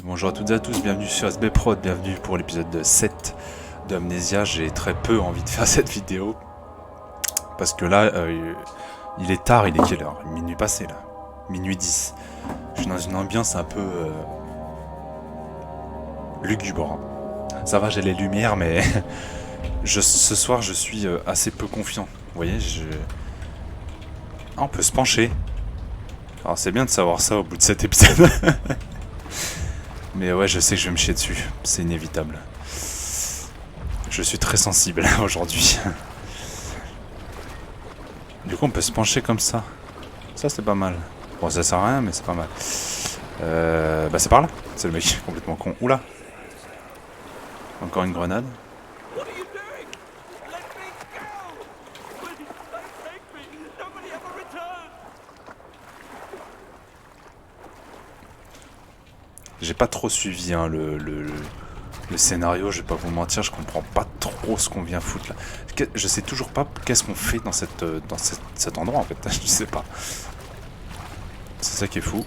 Bonjour à toutes et à tous, bienvenue sur SB Prod, bienvenue pour l'épisode 7 d'Amnesia. J'ai très peu envie de faire cette vidéo parce que là, il est tard, il est quelle heure? Minuit passé là, minuit 10. Je suis dans une ambiance un peu lugubre. Ça va, j'ai les lumières, mais ce soir je suis assez peu confiant. Vous voyez, Ah, on peut se pencher. Alors c'est bien de savoir ça au bout de cet épisode. Mais ouais, je sais que je vais me chier dessus, c'est inévitable. Je suis très sensible aujourd'hui. Du coup, on peut se pencher comme ça. Ça, c'est pas mal. Bon, ça sert à rien, mais c'est pas mal. Bah, c'est par là. C'est le mec complètement con. Oula. Encore une grenade. J'ai pas trop suivi hein, le scénario, je vais pas vous mentir, je comprends pas trop ce qu'on vient foutre là. Je sais toujours pas qu'est-ce qu'on fait dans cet endroit en fait, je sais pas. C'est ça qui est fou.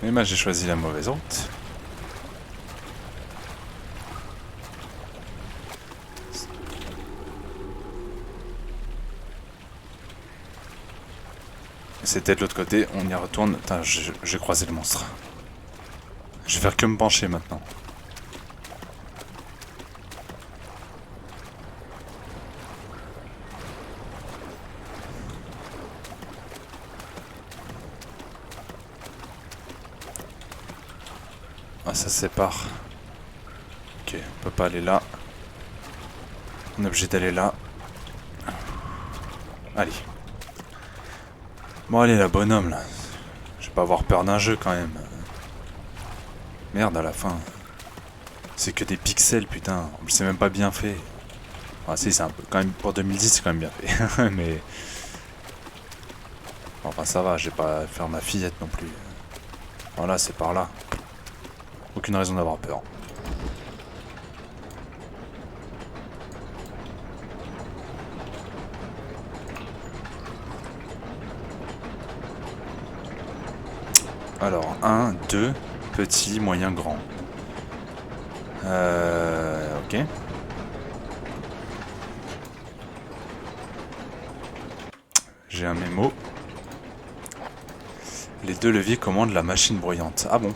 Mais moi j'ai choisi la mauvaise route. C'était de l'autre côté, on y retourne. Putain, j'ai croisé le monstre. Je vais faire que me pencher maintenant. Ah, ça se sépare. Ok, on peut pas aller là. On est obligé d'aller là. Allez. Bon, allez, la bonhomme là. Je vais pas avoir peur d'un jeu quand même. Merde, à la fin. C'est que des pixels, putain. C'est même pas bien fait. Ah, si, c'est un peu. Quand même, pour 2010, c'est quand même bien fait. Mais. Enfin, ça va, je vais pas faire ma fillette non plus. Voilà, c'est par là. Aucune raison d'avoir peur. Alors, 1, 2, petit, moyen, grand. Ok. J'ai un mémo. Les deux leviers commandent la machine bruyante. Ah bon?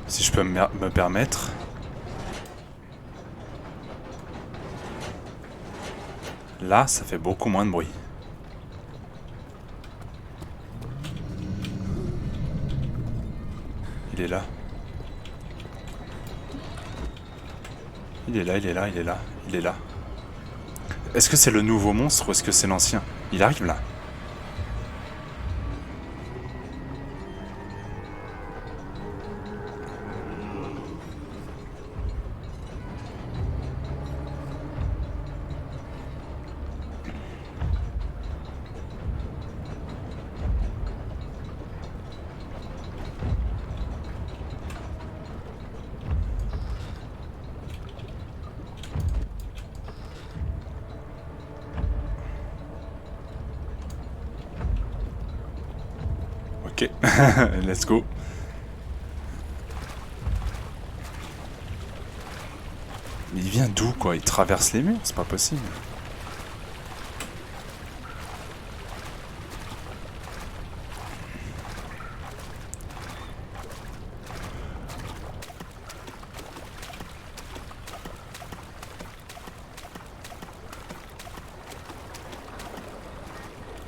Si je peux me permettre. Là, ça fait beaucoup moins de bruit. Il est là. Il est là, il est là, il est là, il est là. Est-ce que c'est le nouveau monstre ou est-ce que c'est l'ancien? Il arrive là. Ok, let's go. Mais il vient d'où quoi? Il traverse les murs? C'est pas possible.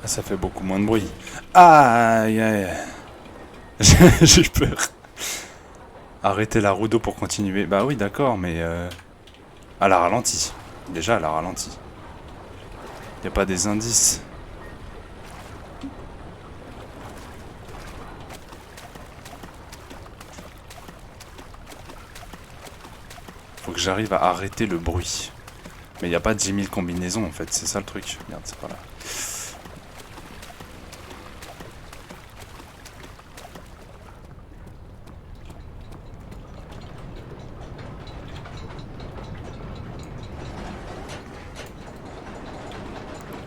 Ah, ça fait beaucoup moins de bruit. Aïe aïe. J'ai eu peur. Arrêter la roue d'eau pour continuer. Bah oui, d'accord, mais à la ralentie. Déjà, à la ralentie. Y a pas des indices. faut que j'arrive à arrêter le bruit. Mais il n'y a pas 10 000 combinaisons en fait, c'est ça le truc. Regarde, c'est pas là.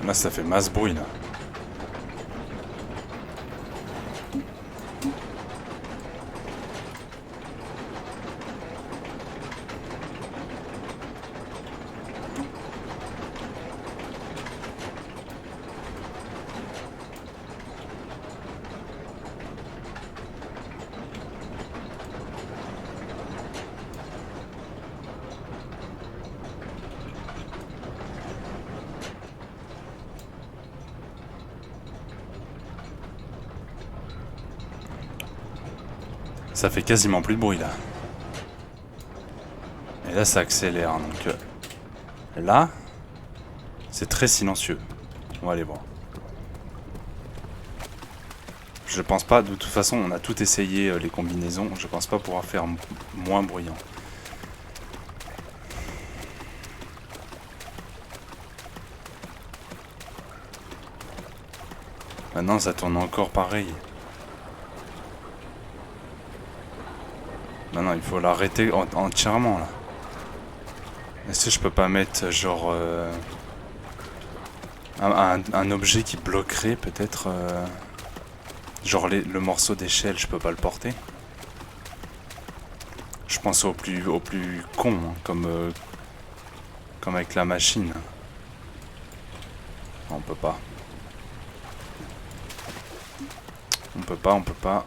Là, ça fait masse bruit là. Ça fait quasiment plus de bruit là. Et là ça accélère, donc là c'est très silencieux. On va aller voir. Je pense pas, de toute façon on a tout essayé les combinaisons, je pense pas pouvoir faire moins bruyant. Maintenant ça tourne encore pareil. Non, il faut l'arrêter entièrement là. Est-ce que je peux pas mettre genre un objet qui bloquerait peut-être genre le morceau d'échelle, je peux pas le porter. Je pense au plus con, hein, comme avec la machine. Non, on peut pas. On peut pas.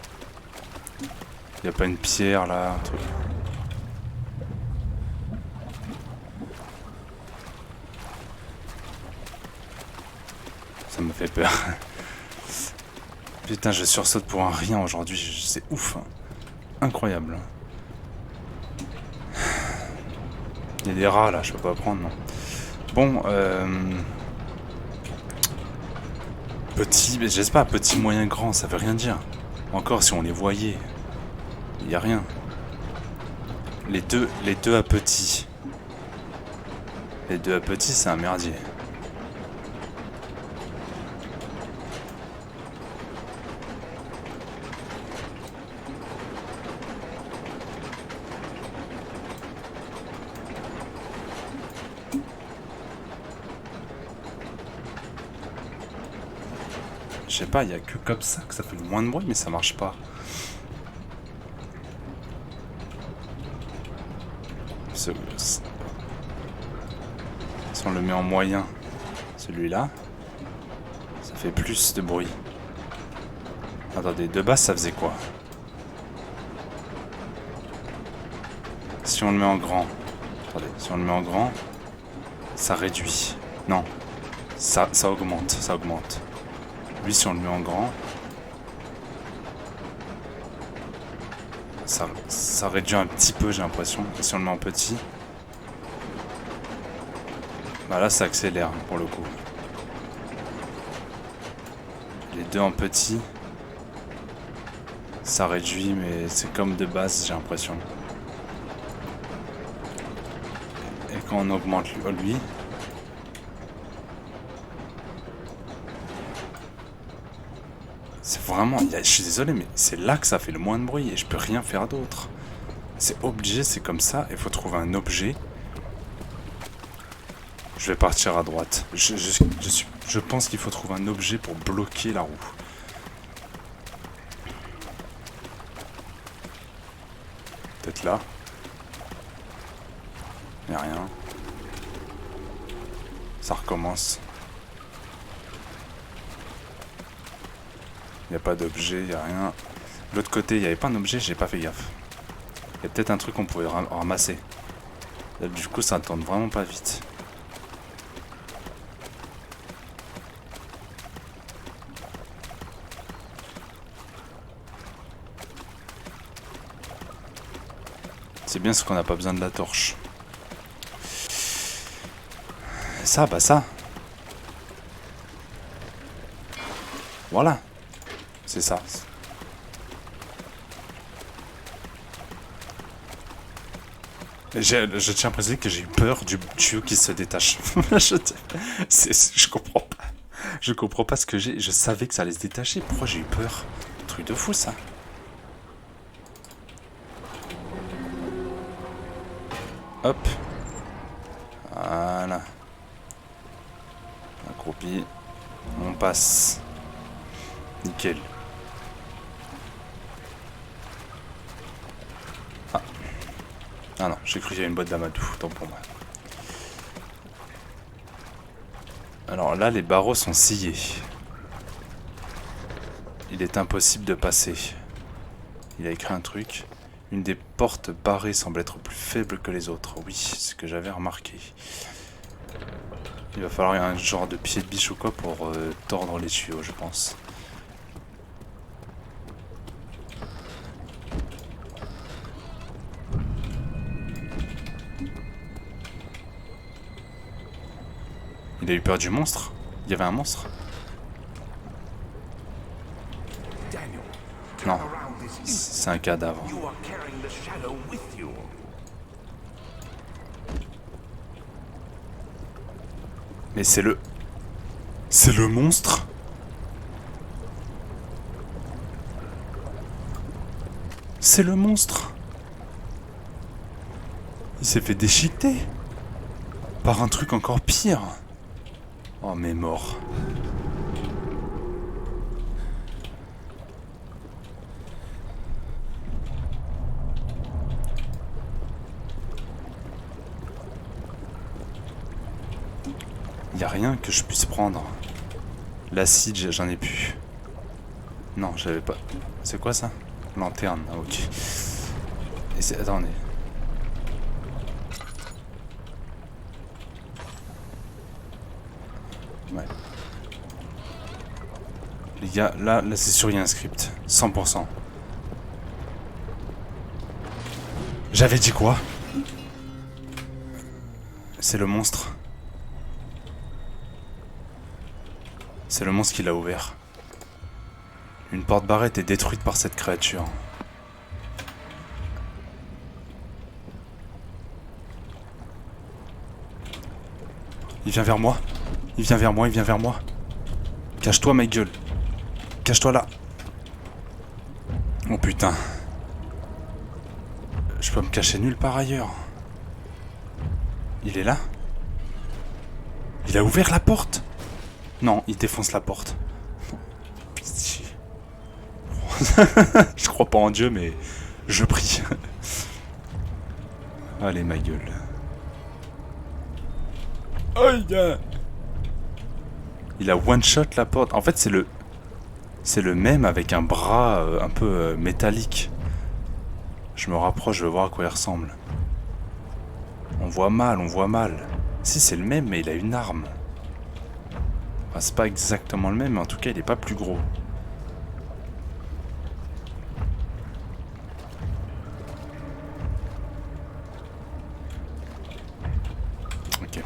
Y a pas une pierre là, un truc. Ça me fait peur. Putain, je sursaute pour un rien aujourd'hui, c'est ouf. Hein. Incroyable. Il y a des rats là, je peux pas prendre, non. Bon, petit, mais j'espère petit, moyen, grand, ça veut rien dire. Encore si on les voyait. Il y a rien. Les deux à petit. Les deux à petit, c'est un merdier. Je sais pas, il y a que comme ça que ça fait le moins de bruit, mais ça marche pas. Si on le met en moyen, celui-là, ça fait plus de bruit. Attendez, de base ça faisait quoi? Si on le met en grand, attendez, si on le met en grand, ça réduit. Non, ça augmente, ça augmente. Lui, si on le met en grand, ça réduit un petit peu, j'ai l'impression. Et si on le met en petit, bah là ça accélère pour le coup. Les deux en petit, ça réduit, mais c'est comme de base, j'ai l'impression. Et quand on augmente lui, c'est vraiment, je suis désolé, mais c'est là que ça fait le moins de bruit et je peux rien faire d'autre. C'est obligé, c'est comme ça, il faut trouver un objet. Je vais partir à droite. Je pense qu'il faut trouver un objet pour bloquer la roue. Peut-être là. Il n'y a rien. Ça recommence. Il n'y a pas d'objet, il n'y a rien. De l'autre côté, il n'y avait pas un objet, j'ai pas fait gaffe. Il y a peut-être un truc qu'on pouvait ramasser. Là, du coup, ça ne tourne vraiment pas vite. C'est bien ce qu'on n'a pas besoin de la torche. Ça, bah ça. Voilà. C'est ça. Je tiens à préciser que j'ai eu peur du tuyau qui se détache. Je comprends pas. Je comprends pas ce que j'ai. Je savais que ça allait se détacher. Pourquoi j'ai eu peur? Truc de fou ça. Hop. Voilà. Accroupi. On passe. Nickel. Ah. Ah non, j'ai cru qu'il y avait une boîte d'amadou. Tant pour moi. Alors là, les barreaux sont sciés. Il est impossible de passer. Il a écrit un truc. Une des portes barrées semble être plus faible que les autres. Oui, c'est ce que j'avais remarqué. Il va falloir un genre de pied de biche ou quoi pour tordre les tuyaux, je pense. Il a eu peur du monstre? Il y avait un monstre? Non, c'est un cadavre. Mais c'est le... C'est le monstre? C'est le monstre? Il s'est fait déchiqueter par un truc encore pire. Oh mais mort. Y a rien que je puisse prendre. L'acide, j'en ai plus. Non, j'avais pas. C'est quoi ça? Lanterne, ah, ok. Et c'est... Attendez. Ouais. Les gars, là c'est sûr, il y a un script. 100%. J'avais dit quoi? C'est le monstre. C'est le monstre qui l'a ouvert. Une porte barrée était détruite par cette créature. Il vient vers moi. Il vient vers moi, il vient vers moi. Cache-toi, ma gueule. Cache-toi là. Oh putain. Je peux me cacher nulle part ailleurs. Il est là? Il a ouvert la porte? Non, il défonce la porte. Pitié. Je crois pas en Dieu, mais je prie. Allez, ma gueule. Aïe! Il a one-shot la porte. En fait, c'est le même avec un bras un peu métallique. Je me rapproche, je veux voir à quoi il ressemble. On voit mal, on voit mal. Si, c'est le même, mais il a une arme. Enfin, c'est pas exactement le même, mais en tout cas, il est pas plus gros. Ok.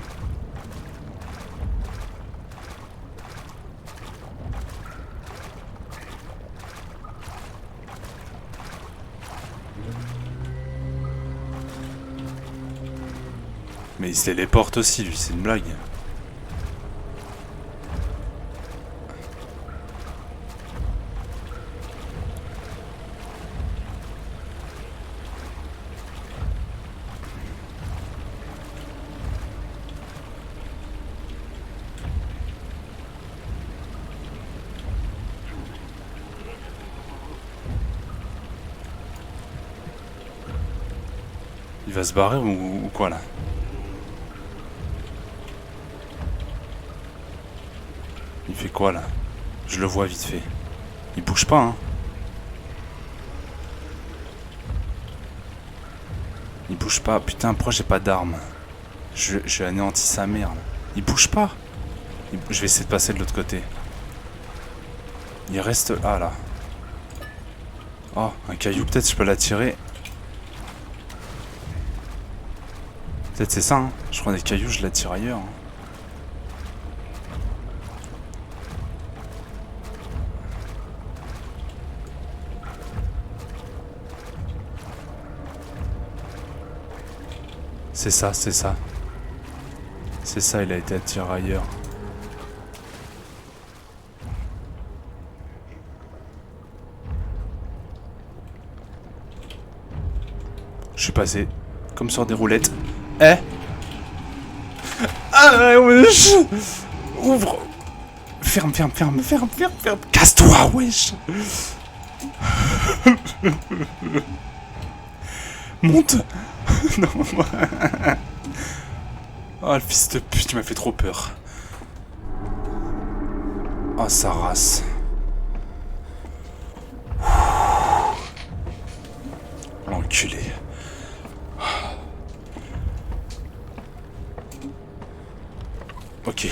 Mais il se téléporte aussi, lui, c'est une blague. Il va se barrer ou quoi là? Il fait quoi là? Je le vois vite fait. Il bouge pas, hein. Il bouge pas. Putain, pourquoi j'ai pas d'arme? Je anéantis sa mère là. Il bouge pas. Je vais essayer de passer de l'autre côté. Il reste... Ah là. Oh, un caillou, peut-être je peux l'attirer. Peut-être c'est ça, hein. Je prends des cailloux, je l'attire ailleurs. Hein. C'est ça, c'est ça. C'est ça, il a été attiré ailleurs. Je suis passé comme sur des roulettes. Eh? Ah wesh! Ouvre! Ferme. Casse-toi, wesh! Monte! Non. Oh le fils de pute, tu m'as fait trop peur. Oh sa race. L'enculé. Ok.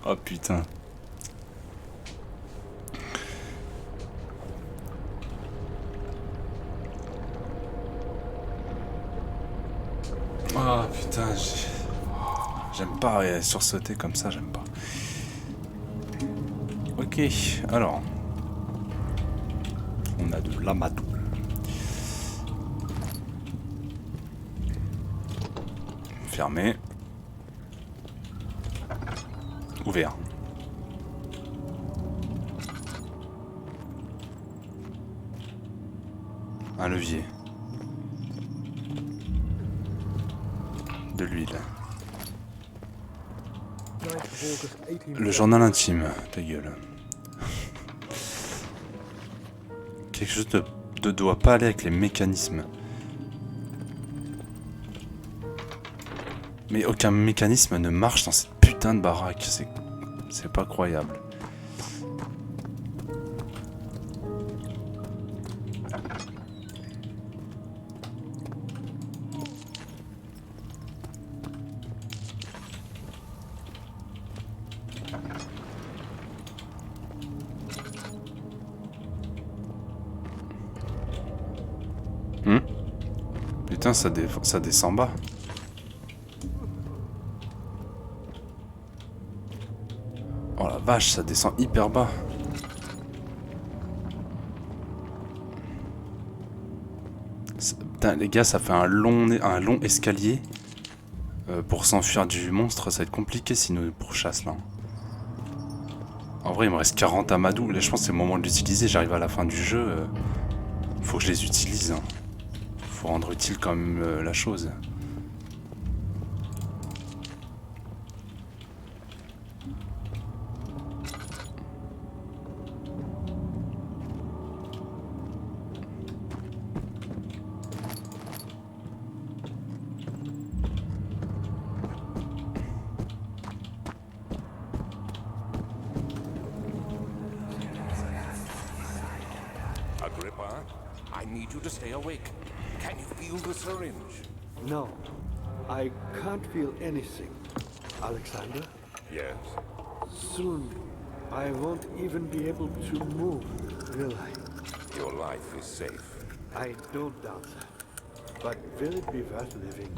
Oh putain. Oh putain, j'aime pas sursauter comme ça, j'aime pas. Ok, alors. On a de l'amadou. Fermé. Ouvert. Un levier. De l'huile. Le journal intime, ta gueule. Quelque chose de doit pas aller avec les mécanismes. Mais aucun mécanisme ne marche dans cette putain de baraque. C'est pas croyable. Putain, ça descend bas. Oh la vache, ça descend hyper bas. Putain, les gars, ça fait un long escalier. Pour s'enfuir du monstre, ça va être compliqué si nous pourchasse là. En vrai, il me reste 40 amadou. Là, je pense que c'est le moment de l'utiliser. J'arrive à la fin du jeu. Faut que je les utilise. Hein. Faut rendre utile quand même la chose. Agrippa, I need you to stay awake. Can you feel the syringe? No, I can't feel anything. Alexander, Yes. soon I won't even be able to move, will I? Your life is safe. I don't doubt that. But will it be worth living?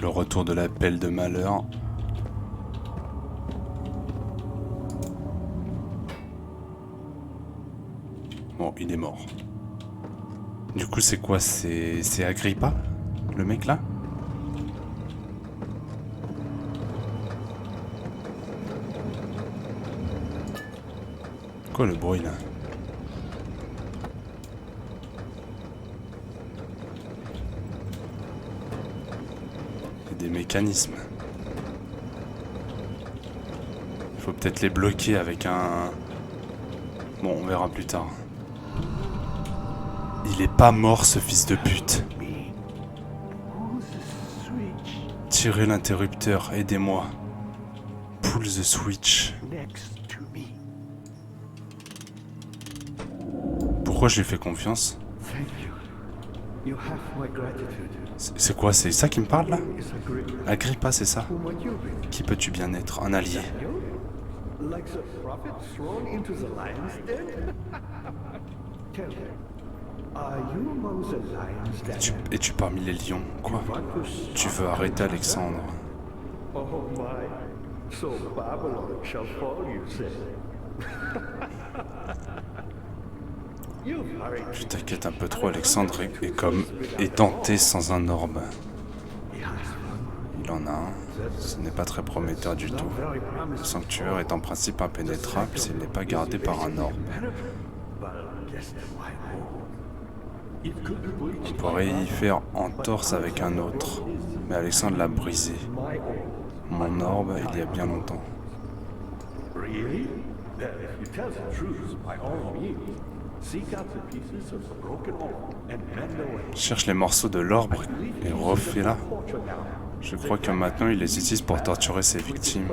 Le retour de l'appel de malheur. Bon, il est mort. Du coup, c'est quoi? C'est Agrippa? Le mec là? Quoi le bruit là? Des mécanismes. Il faut peut-être les bloquer avec un... Bon, on verra plus tard. Il est pas mort ce fils de pute. Tirez l'interrupteur, aidez-moi. Pull the switch. Pourquoi je lui fais confiance? C'est quoi? C'est ça qui me parle là? Agrippa, c'est ça? Qui peux-tu bien être? Un allié. Like the prophet thrown into the lion's den? Tell me, Are you among the lions, Es-tu parmi les lions? Quoi? Tu veux arrêter Alexandre? Oh my. So Babylon shall fall, you say. Tu t'inquiètes un peu trop, Alexandre est comme édenté sans un orbe. Il en a un. Ce n'est pas très prometteur du tout. Le sanctuaire est en principe impénétrable s'il n'est pas gardé par un orbe. On pourrait y faire entorse avec un autre, mais Alexandre l'a brisé. Mon orbe, il y a bien longtemps. Cherche les morceaux de l'orbe et refais-la. Je crois que maintenant il les utilise pour torturer ses victimes.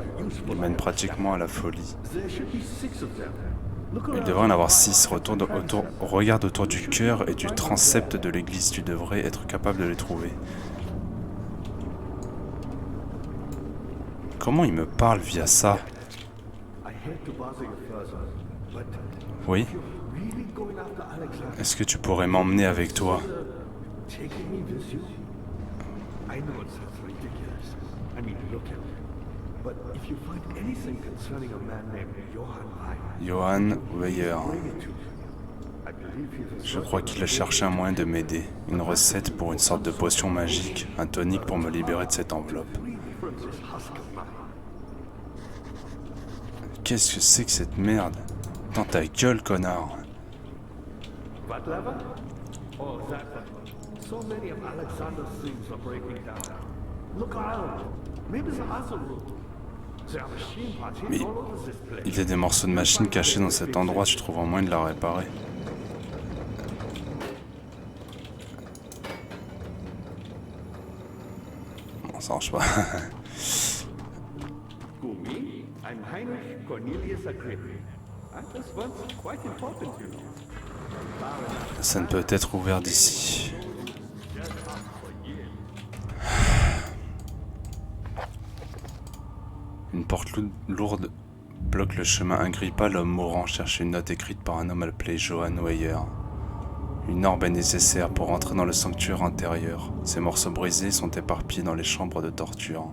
Il mène pratiquement à la folie. Il devrait en avoir 6. Regarde autour du cœur et du transept de l'église. Tu devrais être capable de les trouver. Comment il me parle via ça? Oui? Est-ce que tu pourrais m'emmener avec toi? Johan Weyer. Je crois qu'il a cherché un moyen de m'aider. Une recette pour une sorte de potion magique. Un tonique pour me libérer de cette enveloppe. Qu'est-ce que c'est que cette merde? Dans ta gueule, connard! Mais il y a des morceaux de machine cachés dans cet endroit, tu trouves un moyen de la réparer. Bon, ça marche pas. I'm Heinrich Cornelius Agrippa. I was once quite important to you. Ça ne peut être ouvert d'ici. Une porte lourde bloque le chemin. Agrippa, l'homme mourant, cherche une note écrite par un homme appelé Johan Weyer. Une orbe est nécessaire pour entrer dans le sanctuaire intérieur. Ces morceaux brisés sont éparpillés dans les chambres de torture.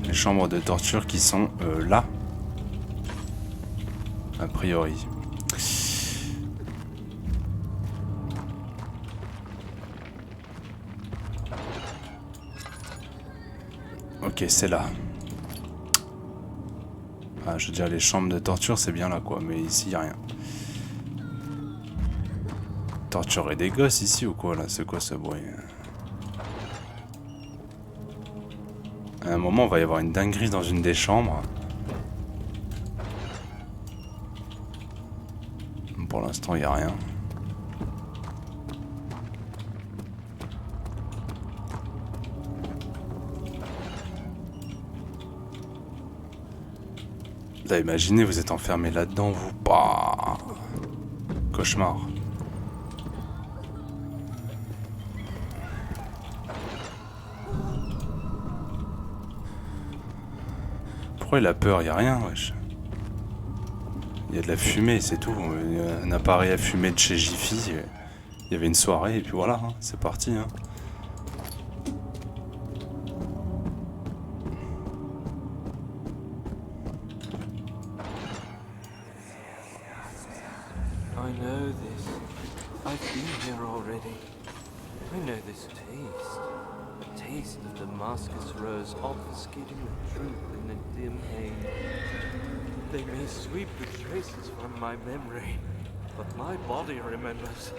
Les chambres de torture qui sont là, a priori. Ok, c'est là. Ah, je veux dire, les chambres de torture, c'est bien là, quoi. Mais ici, y a rien. Torturer des gosses ici ou quoi, là? C'est quoi ce bruit? À un moment, on va y avoir une dinguerie dans une des chambres. Pour l'instant, il n'y a rien. Là, imaginez, vous êtes enfermé là-dedans, vous. Bah, cauchemar. Pourquoi il a peur? Il n'y a rien, wesh. Il y a de la fumée, c'est tout. Il y a un appareil à fumer de chez Jiffy. Il y avait une soirée, et puis voilà, hein, c'est parti. Hein. I know this. I've been here already. I know this taste. The taste of Damascus rose obfuscating the truth in a dim haze. They may sweep the traces from my memory, but my body remembers.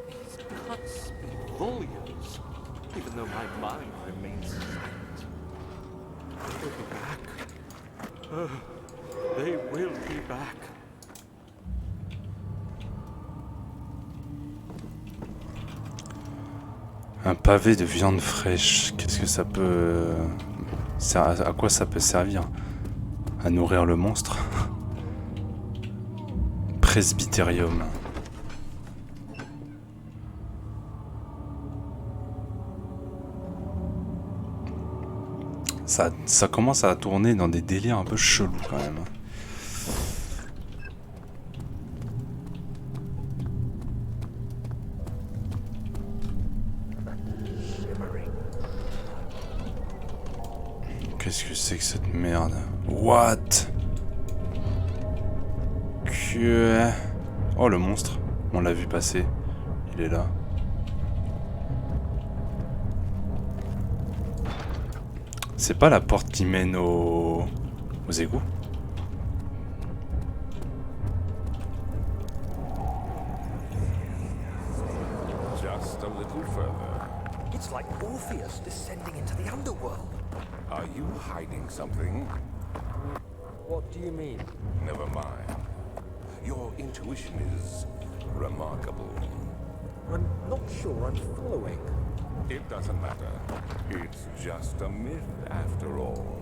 These cuts speak volumes, even though my mind remains silent. They will be back. They will be back. Un pavé de viande fraîche, qu'est-ce que ça peut... À quoi ça peut servir? À nourrir le monstre? Presbyterium. Ça commence à tourner dans des délires un peu chelous quand même. Qu'est-ce que c'est que cette merde? What? Que... Oh, le monstre. On l'a vu passer. Il est là. C'est pas la porte qui mène aux égouts? Just a little further. It's like Orpheus descending into the underworld. Are you hiding something? What do you mean? Never mind. Your intuition is remarkable. I'm not sure I'm following. It doesn't matter. It's just a myth after all.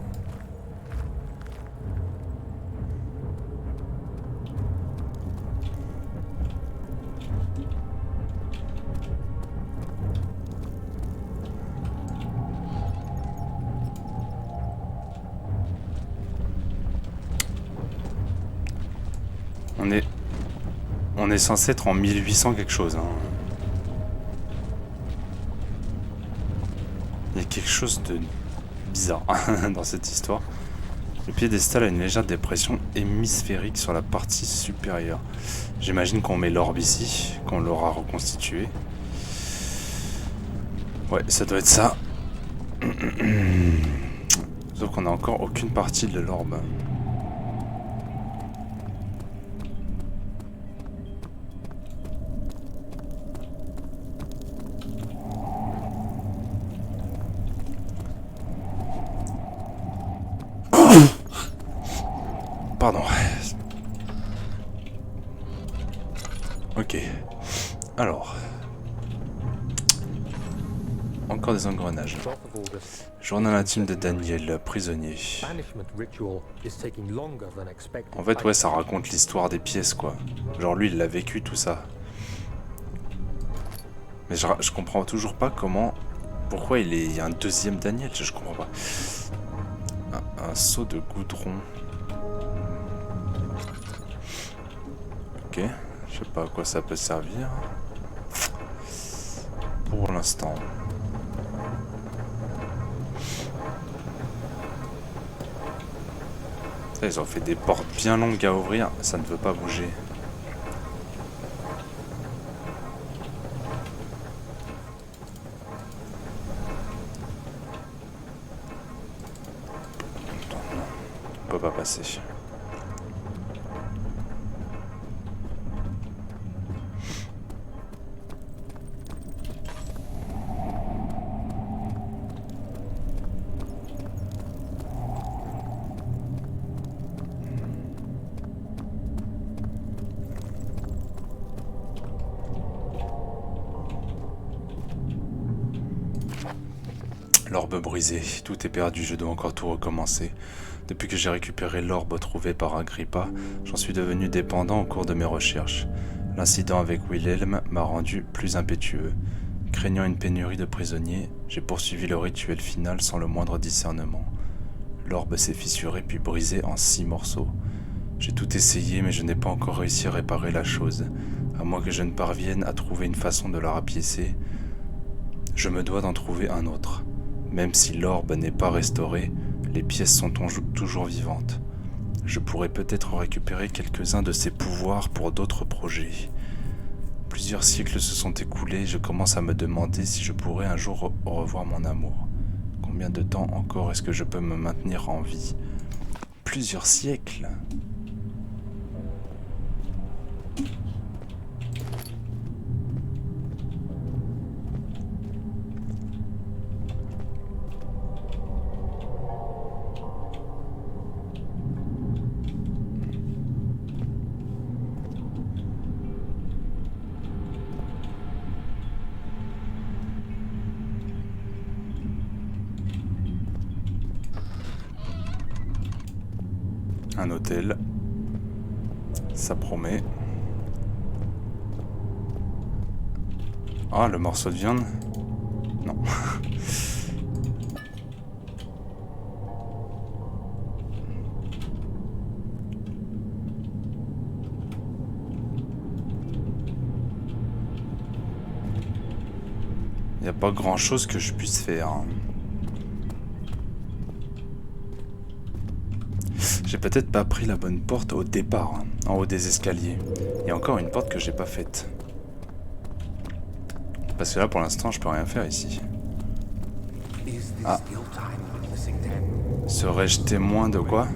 On est censé être en 1800 quelque chose. Hein. Il y a quelque chose de bizarre dans cette histoire. Le piédestal a une légère dépression hémisphérique sur la partie supérieure. J'imagine qu'on met l'orbe ici, qu'on l'aura reconstitué. Ouais, ça doit être ça. Sauf qu'on n'a encore aucune partie de l'orbe. Pardon. Ok. Alors. Encore des engrenages. Journal intime de Daniel, prisonnier. En fait, ouais, ça raconte l'histoire des pièces, quoi. Genre, lui, il l'a vécu, tout ça. Mais je comprends toujours pas comment... Pourquoi il y a un deuxième Daniel, je comprends pas. Un seau de goudron. Ok, je sais pas à quoi ça peut servir. Pour l'instant. Ils ont fait des portes bien longues à ouvrir, ça ne veut pas bouger. On peut pas passer. L'orbe brisée, tout est perdu, je dois encore tout recommencer. Depuis que j'ai récupéré l'orbe trouvé par Agrippa, j'en suis devenu dépendant au cours de mes recherches. L'incident avec Wilhelm m'a rendu plus impétueux. Craignant une pénurie de prisonniers, j'ai poursuivi le rituel final sans le moindre discernement. L'orbe s'est fissuré puis brisé en 6 morceaux. J'ai tout essayé mais je n'ai pas encore réussi à réparer la chose. À moins que je ne parvienne à trouver une façon de la rapiécer, je me dois d'en trouver un autre. Même si l'orbe n'est pas restauré, les pièces sont toujours vivantes. Je pourrais peut-être récupérer quelques-uns de ses pouvoirs pour d'autres projets. Plusieurs siècles se sont écoulés et je commence à me demander si je pourrais un jour revoir mon amour. Combien de temps encore est-ce que je peux me maintenir en vie? Plusieurs siècles? Un hôtel, ça promet. Ah, le morceau de viande? Non. Il n'y a pas grand chose que je puisse faire. Hein. J'ai peut-être pas pris la bonne porte au départ, hein, en haut des escaliers. Il y a encore une porte que j'ai pas faite. Parce que là, pour l'instant, je peux rien faire ici. Ah. Serais-je témoin de quoi?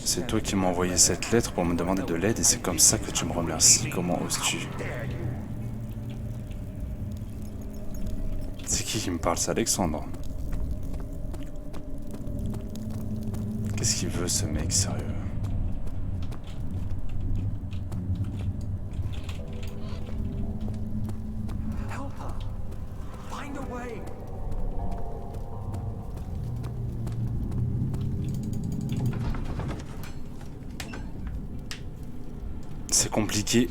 C'est toi qui m'as envoyé cette lettre pour me demander de l'aide et c'est comme ça que tu me remercies. Comment oses-tu? C'est qui me parle? C'est Alexandre. Qu'est-ce qu'il veut ce mec, sérieux? Help her. Find a way. C'est compliqué.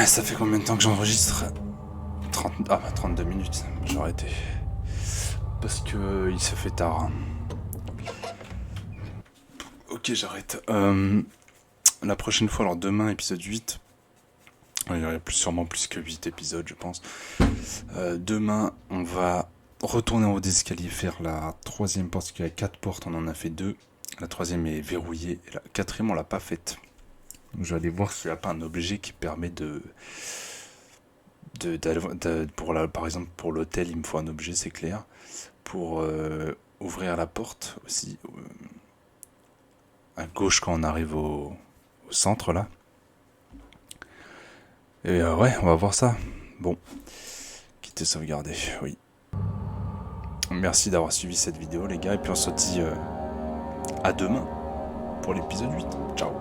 Ça fait combien de temps que j'enregistre? 32 minutes. J'ai arrêté. Parce que il se fait tard. Ok, j'arrête. La prochaine fois, alors demain, épisode 8. Il y aurait sûrement plus que 8 épisodes, je pense. Demain, on va retourner en haut des escaliers, faire la troisième porte, parce qu'il y a 4 portes, on en a fait 2. La troisième est verrouillée, et la quatrième, on l'a pas faite. Donc, je vais aller voir s'il n'y a pas un objet qui permet par exemple, pour l'hôtel, il me faut un objet, c'est clair. Pour ouvrir la porte aussi, à gauche quand on arrive au centre, là. Et ouais, on va voir ça. Bon, quitter sauvegarder, oui. Merci d'avoir suivi cette vidéo, les gars, et puis on se dit à demain pour l'épisode 8. Ciao.